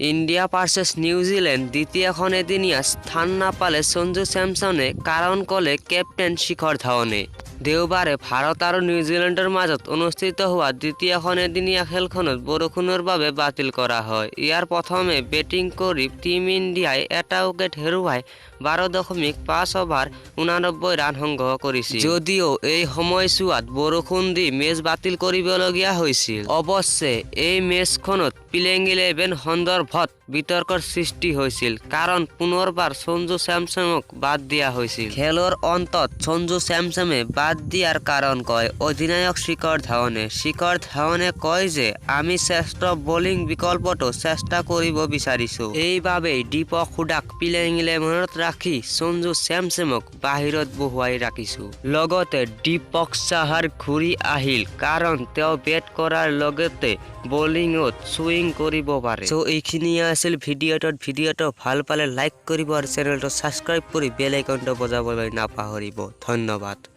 India ভাৰ্সেস New Zealand দ্বিতীয়খন এদিনীয়া স্থান নাপালে সঞ্জু স্যামসনে কাৰণ ক'লে কেপ্টেইন শিখৰ ধাৱনে। দেওবাৰে ভাৰত আৰু নিউজিলেণ্ডৰ মাজত অনুষ্ঠিত হোৱা দ্বিতীয়খন এদিনীয়া খেলখনত বৰষুণৰ বাবে বাতিল কৰা হয়। ইয়াৰ প্ৰথমে বেটিং কৰি টিম ইণ্ডিয়াই এটা উইকেট হেৰুৱাই 12.5 অভাৰ 89 ৰান সংগ্ৰহ কৰিছিল। যদিও এই সময়ছোৱাত বৰষুণ দি মেচ বাতিল কৰিবলগীয়া হৈছিল। অৱশ্যে এই মেচখনত প্লেইং 11 সন্দৰ্ভত বিতৰ্কৰ সৃষ্টি হৈছিল, কাৰণ পুনৰবাৰ সঞ্জু স্যামছনক বাদ দিয়া হৈছিল। খেলৰ অন্তত সঞ্জু স্যামছনে বাদ দিয়াৰ কাৰণ কয় অধিনায়ক শিখৰ ধাৱনে। শিখৰ ধাৱনে কয় যে আমি শ্ৰেষ্ঠ বলিং বিকল্পটো চেষ্টা কৰিব বিচাৰিছো। এইবাবেই দীপক হুডাক প্লেইং 11ত ৰাখি সঞ্জু স্যামছনক বাহিৰত বহুৱাই ৰাখিছো। লগতে দীপক চাহাৰ ঘূৰি আহিল, কাৰণ তেওঁ বেট কৰাৰ লগতে বলিঙত সুইং কৰিব পাৰে। সো এইখিনিয়ে আছিল ভিডিঅ'টো ভাল পালে লাইক কৰিব আৰু চেনেলটো ছাবস্ক্ৰাইব কৰি বেল আইকনটো বজাবলৈ নাপাহৰিব। ধন্যবাদ।